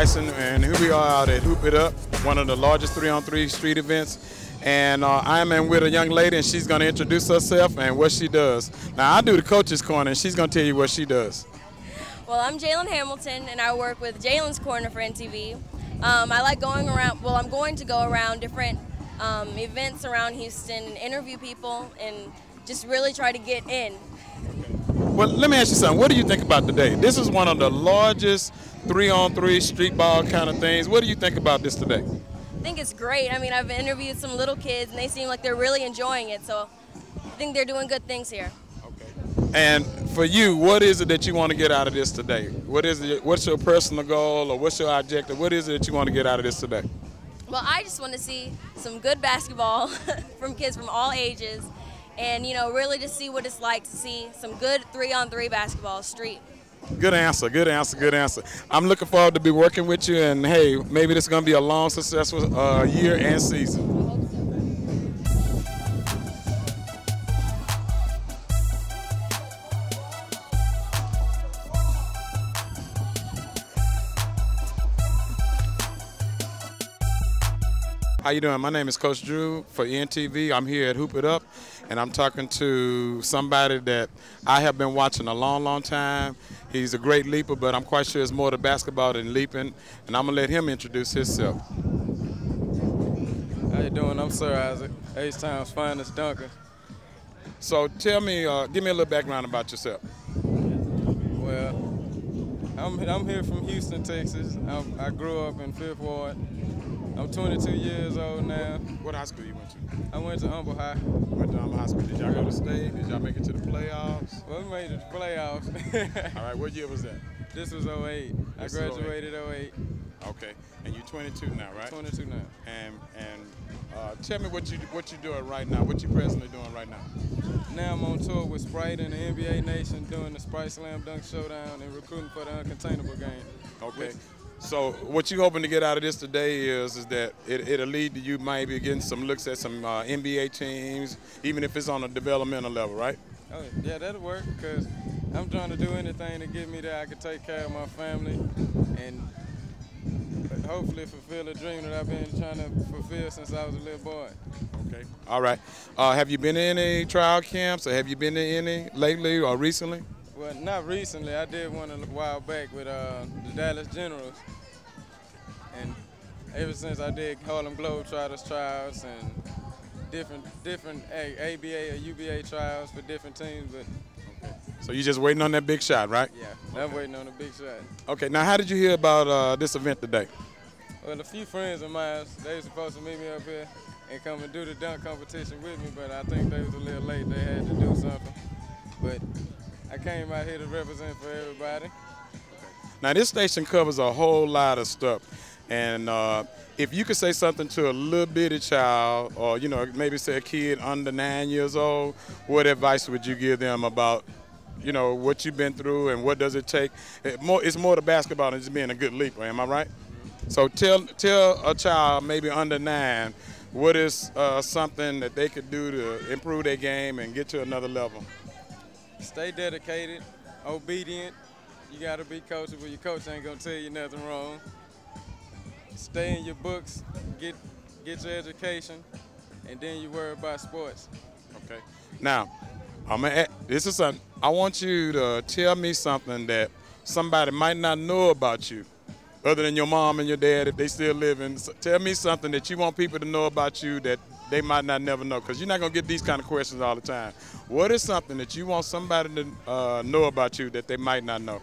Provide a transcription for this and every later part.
Tyson, and here we are out at Hoop It Up, one of the largest 3-on-3 street events. And I'm in with a young lady, and she's going to introduce herself and what she does. Now, I do the coach's corner, and she's going to tell you what she does. Well, I'm Jalen Hamilton, and I work with Jalen's Corner for NTV. I like going around, well, I'm going to go around different events around Houston and interview people and just really try to get in. Well, let me ask you something. What do you think about today? This is one of the largest 3-on-3 street ball kind of things. What do you think about this today? I think it's great. I mean, I've interviewed some little kids, and they seem like they're really enjoying it, so I think they're doing good things here. Okay. And for you, what is it that you want to get out of this today? What is it? What's your personal goal, or what's your objective? What is it that you want to get out of this today? Well, I just want to see some good basketball from kids from all ages, and, you know, really just see what it's like to see some good 3-on-3 basketball street. Good answer, good answer, good answer. I'm looking forward to be working with you, and hey, maybe this is going to be a long, successful year and season. How you doing? My name is Coach Drew for NTV. I'm here at Hoop It Up, and I'm talking to somebody that I have been watching a long, long time. He's a great leaper, but I'm quite sure it's more to basketball than leaping, and I'm going to let him introduce himself. How you doing? I'm Sir Isaac, H-Town's finest dunker. So tell me, give me a little background about yourself. Well, I'm here from Houston, Texas. I grew up in 5th Ward. I'm 22 years old now. What high school you went to? I went to Humble High. Went to Humble High School. Did y'all go to state? Did y'all make it to the playoffs? Well, we made it to the playoffs. All right, what year was that? This was 08. I graduated 08. Okay, and you're 22 now, right? 22 now. And tell me what you're doing right now. What you presently doing right now? Now I'm on tour with Sprite and the NBA Nation doing the Sprite Slam Dunk Showdown and recruiting for the Uncontainable game. Okay. So what you're hoping to get out of this today is that it'll lead to you maybe getting some looks at some NBA teams, even if it's on a developmental level, right? Oh, yeah, that'll work, because I'm trying to do anything to get me there I can take care of my family and hopefully fulfill a dream that I've been trying to fulfill since I was a little boy. Okay. All right. Have you been in any trial camps, or have you been in any lately or recently? Well, not recently. I did one a while back with the Dallas Generals. And ever since I did Harlem Globetrotters trials and different ABA or UBA trials for different teams. But okay. So you're just waiting on that big shot, right? Yeah, I'm waiting on the big shot. Okay, now how did you hear about this event today? Well, a few friends of mine, they were supposed to meet me up here and come and do the dunk competition with me, but I think they was a little late. They had to do something. But I came out here to represent for everybody. Now, this station covers a whole lot of stuff. And if you could say something to a little bitty child, or, you know, maybe say a kid under 9 years old, what advice would you give them about, you know, what you've been through and what does it take? It's more to basketball than just being a good leaper, am I right? So tell a child maybe under 9, what is something that they could do to improve their game and get to another level? Stay dedicated, obedient. You got to be coachable. Your coach ain't going to tell you nothing wrong. Stay in your books, get your education, and then you worry about sports. Okay. Now, this is something. I want you to tell me something that somebody might not know about you, other than your mom and your dad if they still living. So tell me something that you want people to know about you that they might not never know, because you're not going to get these kind of questions all the time. What is something that you want somebody to know about you that they might not know?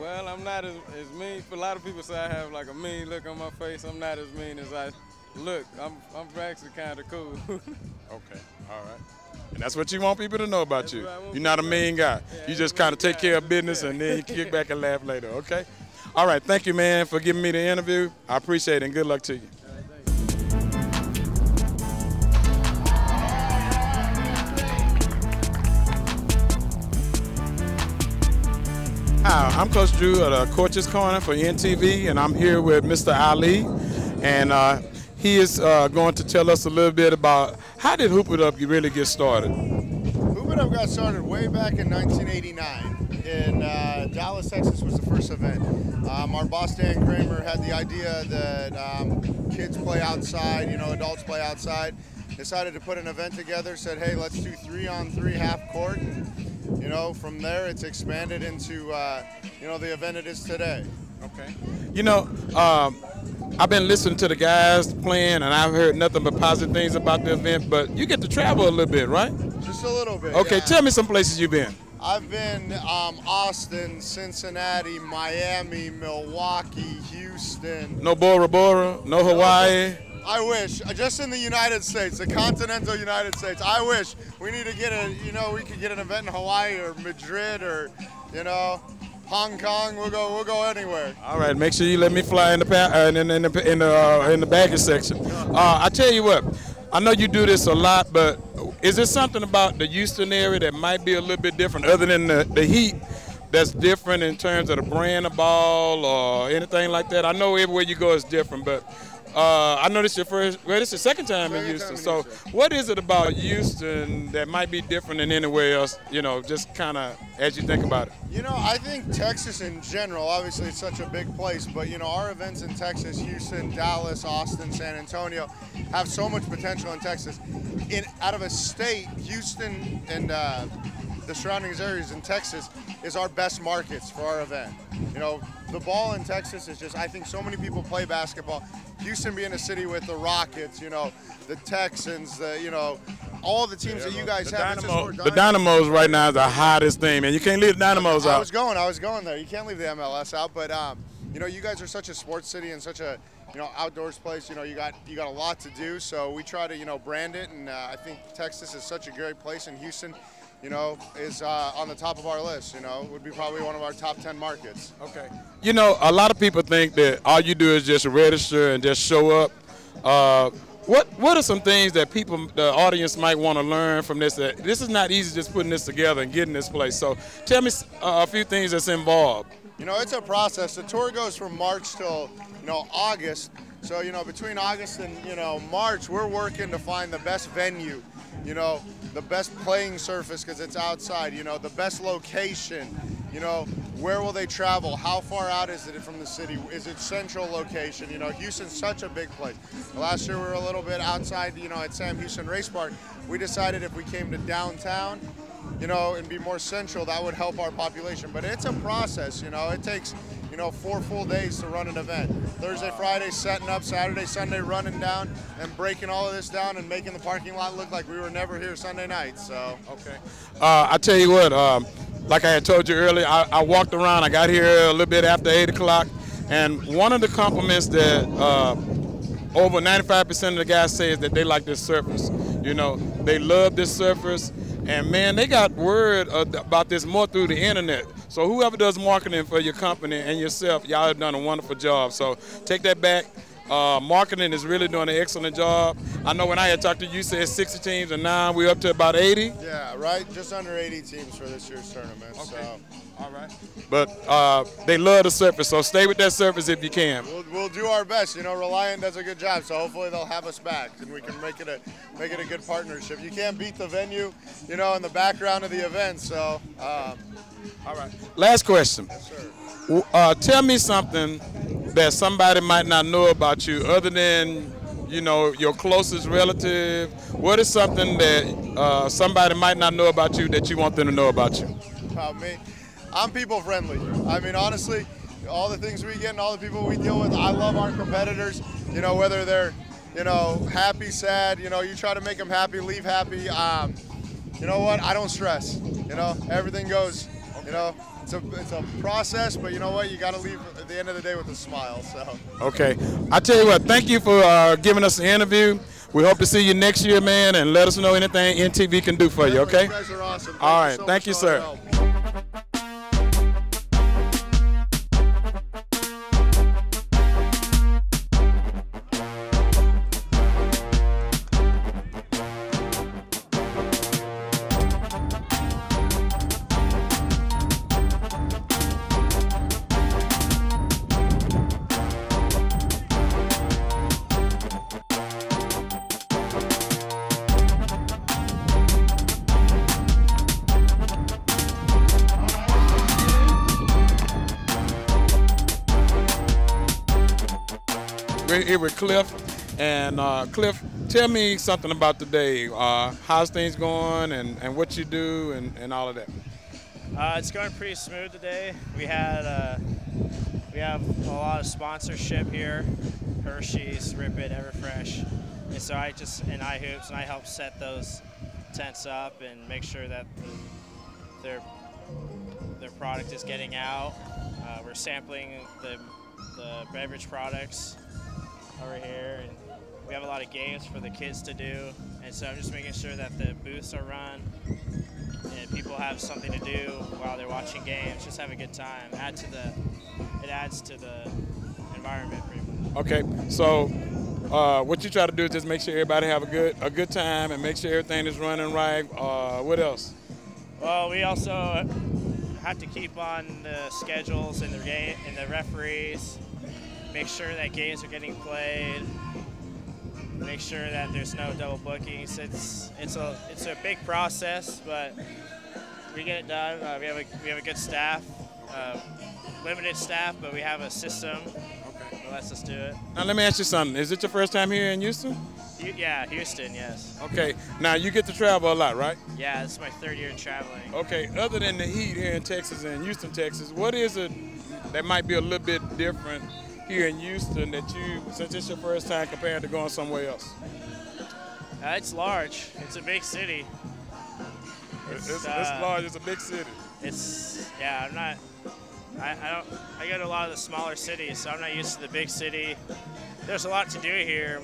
Well, I'm not as mean. A lot of people say I have like a mean look on my face. I'm not as mean as I look. I'm actually kind of cool. Okay, all right. And that's what you want people to know about you. You're not a mean guy. Yeah, you just kind of take care of business, and then you kick back and laugh later, okay? All right, thank you, man, for giving me the interview. I appreciate it, and good luck to you. Hi, I'm Coach Drew at Coach's Corner for NTV, and I'm here with Mr. Ali, and he is going to tell us a little bit about how did Hoop It Up really get started? Hoop It Up got started way back in 1989. in Dallas, Texas was the first event. Our boss Dan Kramer had the idea that kids play outside, adults play outside. Decided to put an event together, said, hey, let's do 3-on-3 half court. And, from there it's expanded into, the event it is today. Okay. I've been listening to the guys playing, and I've heard nothing but positive things about the event, but you get to travel a little bit, right? Just a little bit. Okay, yeah. Tell me some places you've been. I've been Austin, Cincinnati, Miami, Milwaukee, Houston. No Bora Bora, no Hawaii. I wish. Just in the United States, the continental United States. I wish. We need to get we could get an event in Hawaii or Madrid or, Hong Kong. We'll go anywhere. All right, make sure you let me fly in the baggage section. I tell you what, I know you do this a lot, but is there something about the Houston area that might be a little bit different, other than the heat, that's different in terms of the brand of ball or anything like that? I know everywhere you go is different, but I know this is this is your second time in Houston. So what is it about Houston that might be different than anywhere else, just kind of as you think about it? I think Texas in general, obviously it's such a big place, but our events in Texas, Houston, Dallas, Austin, San Antonio, have so much potential in Texas. Out of a state, Houston and the surrounding areas in Texas is our best markets for our event. The ball in Texas is just, I think so many people play basketball. Houston being a city with the Rockets, the Texans, all the teams that you guys have. The Dynamos right now is the hottest thing, man. You can't leave the Dynamos out. I was going there. You can't leave the MLS out, but you guys are such a sports city and such a outdoors place. You got a lot to do, so we try to brand it, and I think Texas is such a great place, and Houston is on the top of our list, would be probably one of our top 10 markets. Okay. A lot of people think that all you do is just register and just show up. What are some things that the audience might want to learn from this? That this is not easy just putting this together and getting this place. So tell me a few things that's involved. It's a process. The tour goes from March till, August. So, between August and, March, we're working to find the best venue, the best playing surface because it's outside, the best location, where will they travel? How far out is it from the city? Is it central location? Houston's such a big place. Last year we were a little bit outside, at Sam Houston Race Park. We decided if we came to downtown, and be more central, that would help our population. But it's a process, it takes, 4 full days to run an event. Thursday, Friday, setting up, Saturday, Sunday, running down and breaking all of this down and making the parking lot look like we were never here Sunday night, so. Okay. I tell you what, like I had told you earlier, I walked around, I got here a little bit after 8 o'clock, and one of the compliments that over 95% of the guys say is that they like this surface. They love this surface. And man, they got word about this more through the internet. So whoever does marketing for your company and yourself, y'all have done a wonderful job. So take that back. Marketing is really doing an excellent job. I know when I had talked to you, you said 60 teams, and now we're up to about 80. Yeah, right. Just under 80 teams for this year's tournament. Okay. So. All right. But they love the surface, so stay with that surface if you can. We'll do our best. Reliant does a good job, so hopefully they'll have us back, and we can make it a good partnership. You can't beat the venue, in the background of the event. So. All right. Last question. Yes, sir. Tell me something that somebody might not know about you, other than your closest relative. What is something that somebody might not know about you that you want them to know about you? About me. I'm people friendly. I mean, honestly, all the things we get and all the people we deal with, I love our competitors, whether they're, happy, sad, you try to make them happy, leave happy. You know what? I don't stress. Everything goes, it's a process, but you know what? You got to leave at the end of the day with a smile, so. Okay. I tell you what, thank you for giving us an interview. We hope to see you next year, man, and let us know anything NTV can do for you, okay? You guys are awesome. All right. Thank you, sir. here with Cliff. And Cliff, tell me something about today. How's things going and what you do and all of that? It's going pretty smooth today. We have a lot of sponsorship here, Hershey's, Rip It, Everfresh, and so and iHoops, and I help set those tents up and make sure that their product is getting out. We're sampling the beverage products over here, and we have a lot of games for the kids to do, and so I'm just making sure that the booths are run and people have something to do while they're watching games. Just have a good time. It adds to the environment pretty much. Okay, so what you try to do is just make sure everybody have a good time and make sure everything is running right. What else? Well, we also have to keep on the schedules and the referees. Make sure that games are getting played. Make sure that there's no double bookings. It's a big process, but we get it done. We have a good staff, limited staff, but we have a system that lets us do it. Now let me ask you something. Is it your first time here in Houston? Yeah, Houston, yes. Okay. Now you get to travel a lot, right? Yeah, this is my 3rd year traveling. Okay. Other than the heat here in Texas and Houston, Texas, what is it that might be a little bit different here in Houston that since it's your first time compared to going somewhere else? It's large. It's a big city. It's large. It's a big city. I go to a lot of the smaller cities, so I'm not used to the big city. There's a lot to do here.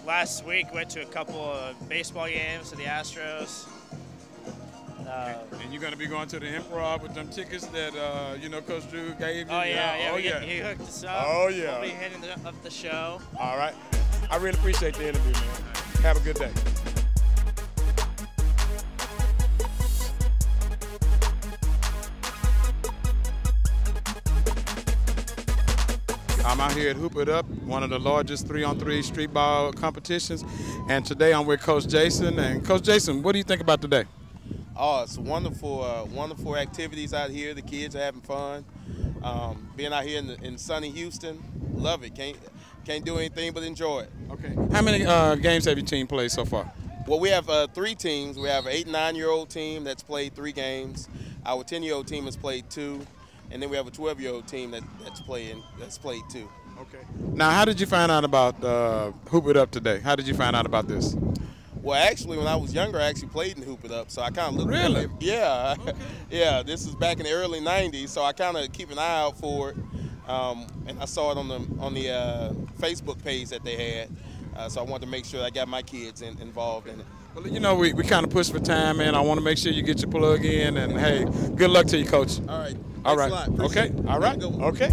Last week, went to a couple of baseball games to the Astros. And you're going to be going to the Improv with them tickets that, Coach Drew gave you? Oh, yeah. He hooked us up. Oh, yeah. We'll be heading up the show. All right. I really appreciate the interview, man. Have a good day. I'm out here at Hoop It Up, one of the largest 3-on-3 street ball competitions. And today I'm with Coach Jason. And Coach Jason, what do you think about today? Oh, it's wonderful, wonderful activities out here. The kids are having fun. Being out here in sunny Houston, love it. Can't do anything but enjoy it. Okay. How many games have your team played so far? Well, we have 3 teams. We have an 8- and 9-year-old team that's played 3 games. Our 10-year-old team has played 2, and then we have a 12-year-old team that's played 2. Okay. Now, how did you find out about Hoop It Up today? How did you find out about this? Well, actually, when I was younger, I actually played in Hoop It Up, so I kind of looked at it. Really? Yeah. Okay. Yeah, this is back in the early 90s, so I kind of keep an eye out for it. And I saw it on the Facebook page that they had, so I wanted to make sure I got my kids involved in it. Well, we kind of push for time, man. I want to make sure you get your plug in, and hey, good luck to you, Coach. All right. All right. Thanks a lot. Appreciate Okay. it. All right. Okay.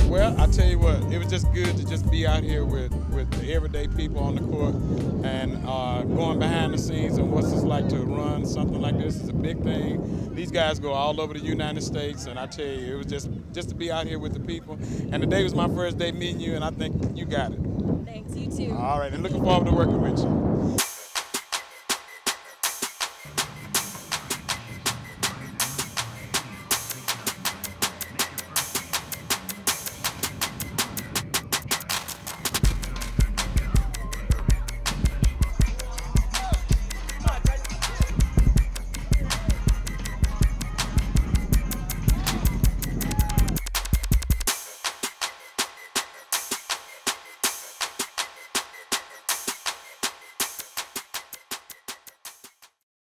Well, I tell you what, it was just good to just be out here with the everyday people on the court and going behind the scenes and what's it's like to run something like this is a big thing. These guys go all over the United States, and I tell you, it was just to be out here with the people. And today was my first day meeting you, and I think you got it. Thanks, you too. All right, and looking forward to working with you.